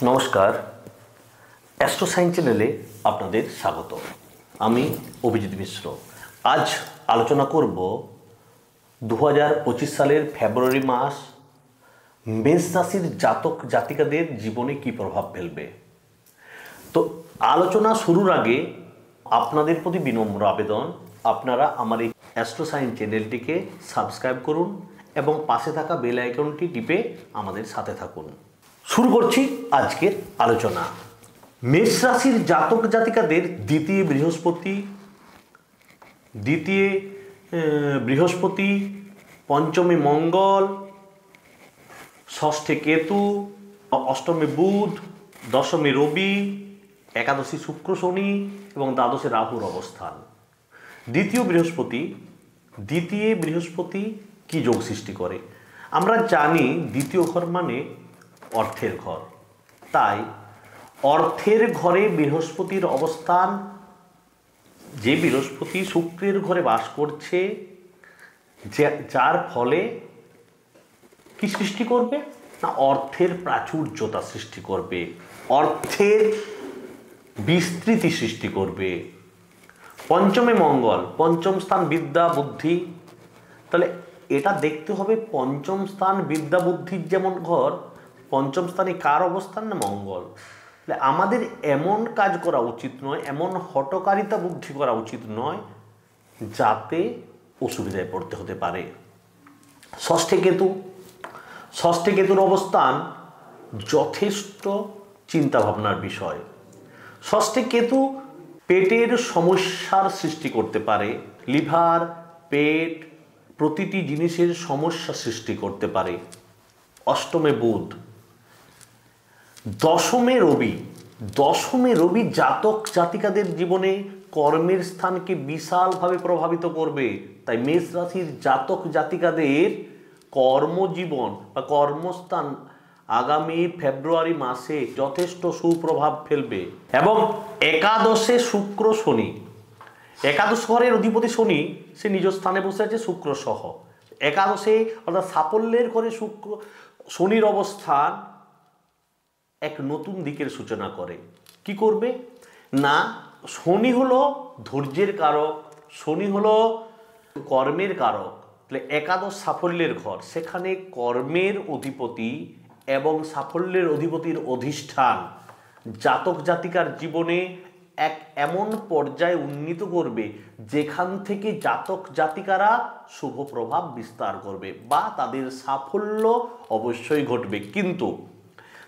নমস্কার, astro science চ্যানেলে আপনাদের স্বাগত। আমি অভিজিৎ মিশ্র। আজ আলোচনা করব 2025 সালের ফেব্রুয়ারি মাস মেষ রাশির জাতক জাতিকাদের জীবনে কী প্রভাব ফেলবে। তো আলোচনা শুরুর আগে আপনাদের প্রতি বিনম্র আবেদন, আপনারা আমার এই অ্যাস্ট্রো সায়েন্স চ্যানেলটিকে সাবস্ক্রাইব করুন এবং পাশে থাকা বেল আইকনটি টিপে আমাদের সাথে থাকুন। শুরু করছি আজকের আলোচনা। মেষ রাশির জাতক জাতিকাদের দ্বিতীয় বৃহস্পতি, পঞ্চমে মঙ্গল, ষষ্ঠে কেতু, অষ্টমে বুধ, দশমে রবি, একাদশী শুক্র শনি এবং দ্বাদশে রাহুর অবস্থান। দ্বিতীয় বৃহস্পতি কি যোগ সৃষ্টি করে? আমরা জানি দ্বিতীয় ঘর মানে অর্থের ঘর। তাই অর্থের ঘরে বৃহস্পতির অবস্থান, যে বৃহস্পতি শুক্রের ঘরে বাস করছে, যার ফলে কি সৃষ্টি করবে না অর্থের প্রাচুর্যতা সৃষ্টি করবে, অর্থের বিস্তৃতি সৃষ্টি করবে। পঞ্চমে মঙ্গল, পঞ্চম স্থান বিদ্যা বুদ্ধি। তাহলে এটা দেখতে হবে পঞ্চম স্থান বিদ্যা বুদ্ধির যেমন ঘর, পঞ্চম স্থানে কার অবস্থান না মঙ্গল। তাহলে আমাদের এমন কাজ করা উচিত নয়, এমন হঠকারিতা বুদ্ধি করা উচিত নয় যাতে অসুবিধায় পড়তে হতে পারে। ষষ্ঠে কেতুর অবস্থান যথেষ্ট চিন্তাভাবনার বিষয়। ষষ্ঠে কেতু পেটের সমস্যার সৃষ্টি করতে পারে, লিভার, পেট প্রতিটি জিনিসের সমস্যা সৃষ্টি করতে পারে। অষ্টমে বুধ, দশমে রবি জাতক জাতিকাদের জীবনে কর্মের স্থানকে বিশালভাবে প্রভাবিত করবে। তাই মেষ রাশির জাতক জাতিকাদের কর্মজীবন বা কর্মস্থান আগামী ফেব্রুয়ারি মাসে যথেষ্ট সুপ্রভাব ফেলবে। এবং একাদশে শুক্র শনি, একাদশ ঘরের অধিপতি শনি সে নিজ স্থানে বসে আছে শুক্র সহ। একাদশে অর্থাৎ সাফল্যের ঘরে শনির অবস্থান এক নতুন দিকের সূচনা করে। কি করবে না, শনি হলো ধৈর্যের কারক, শনি হলো কর্মের কারক। তাহলে একাদশ সাফল্যের ঘর, সেখানে কর্মের অধিপতি এবং সাফল্যের অধিপতির অধিষ্ঠান জাতক জাতিকার জীবনে এক এমন পর্যায়ে উন্নীত করবে যেখান থেকে জাতক জাতিকারা শুভ প্রভাব বিস্তার করবে বা তাদের সাফল্য অবশ্যই ঘটবে। কিন্তু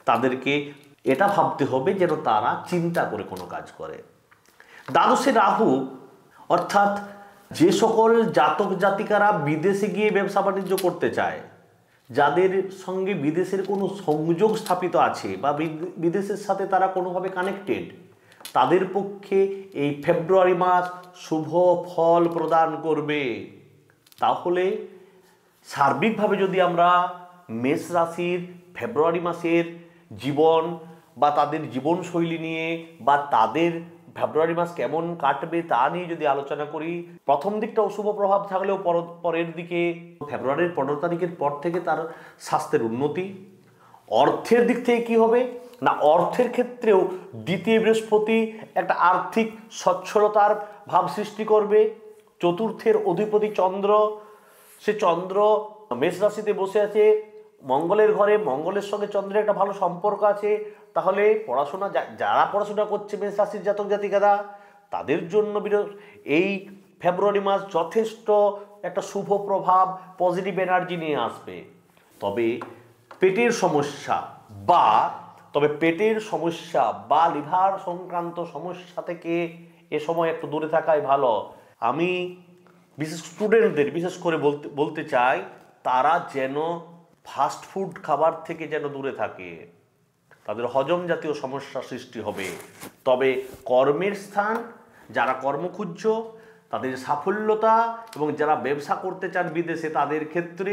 তাদেরকে এটা ভাবতে হবে যেন তারা চিন্তা করে কোনো কাজ করে। দ্বাদশে রাহু, অর্থাৎ যে সকল জাতক জাতিকারা বিদেশে গিয়ে ব্যবসা বাণিজ্য করতে চায়, যাদের সঙ্গে বিদেশের কোনো সংযোগ স্থাপিত আছে বা বিদেশের সাথে তারা কোনোভাবে কানেক্টেড, তাদের পক্ষে এই ফেব্রুয়ারি মাস শুভ ফল প্রদান করবে। তাহলে সার্বিকভাবে যদি আমরা মেষ রাশির ফেব্রুয়ারি মাসের জীবন বা তাদের জীবনশৈলী নিয়ে বা তাদের ফেব্রুয়ারি মাস কেমন কাটবে তা নিয়ে যদি আলোচনা করি, প্রথম দিকটা অশুভ প্রভাব থাকলেও পরের দিকে ফেব্রুয়ারির 15 তারিখের পর থেকে তার স্বাস্থ্যের উন্নতি। অর্থের দিক থেকে কি হবে না, অর্থের ক্ষেত্রেও দ্বিতীয় বৃহস্পতি একটা আর্থিক সচ্ছলতার ভাব সৃষ্টি করবে। চতুর্থের অধিপতি চন্দ্র, সে চন্দ্র মেষ রাশিতে বসে আছে মঙ্গলের ঘরে, মঙ্গলের সঙ্গে চন্দ্রের একটা ভালো সম্পর্ক আছে। তাহলে যারা পড়াশোনা করছে মেষ রাশির জাতক জাতিকারা, তাদের জন্য এই ফেব্রুয়ারি মাস যথেষ্ট একটা শুভ প্রভাব, পজিটিভ এনার্জি নিয়ে আসবে। তবে পেটের সমস্যা বা লিভার সংক্রান্ত সমস্যা থেকে এ সময় একটু দূরে থাকাই ভালো। আমি স্টুডেন্টদের বিশেষ করে বলতে চাই, তারা যেন ফাস্ট ফুড খাবার থেকে যেন দূরে থাকে, তাদের হজম জাতীয় সমস্যা সৃষ্টি হবে। তবে কর্মের স্থান, যারা কর্মক্ষুব্ধ তাদের সাফল্যতা এবং যারা ব্যবসা করতে চান বিদেশে, তাদের ক্ষেত্রে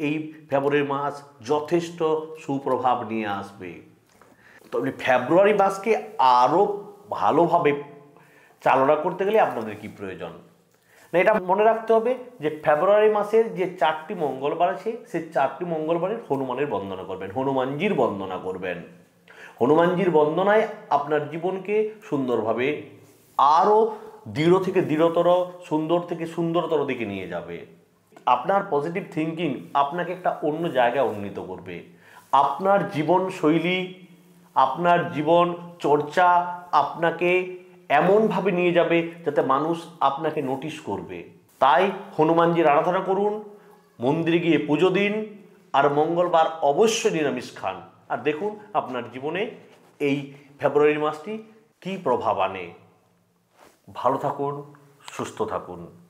এই ফেব্রুয়ারি মাস যথেষ্ট সুপ্রভাব নিয়ে আসবে। তবে ফেব্রুয়ারি মাসকে আরও ভালোভাবে চালনা করতে গেলে আপনাদের কি প্রয়োজন না, এটা মনে রাখতে হবে যে ফেব্রুয়ারি মাসের যে 4টি মঙ্গলবার আছে, সেই 4টি মঙ্গলবারের হনুমানের বন্দনা করবেন, হনুমানজির বন্দনা করবেন। হনুমানজির বন্দনায় আপনার জীবনকে সুন্দরভাবে আরও দৃঢ় থেকে দৃঢ়তর, সুন্দর থেকে সুন্দরতর দিকে নিয়ে যাবে। আপনার পজিটিভ থিঙ্কিং আপনাকে একটা অন্য জায়গায় উন্নীত করবে। আপনার জীবন শৈলী, আপনার জীবন চর্চা আপনাকে এমনভাবে নিয়ে যাবে যাতে মানুষ আপনাকে নোটিশ করবে। তাই হনুমানজির আরাধনা করুন, মন্দিরে গিয়ে পুজো দিন, আর মঙ্গলবার অবশ্যই নিরামিষ খান। আর দেখুন আপনার জীবনে এই ফেব্রুয়ারি মাসটি কী প্রভাব আনে। ভালো থাকুন, সুস্থ থাকুন।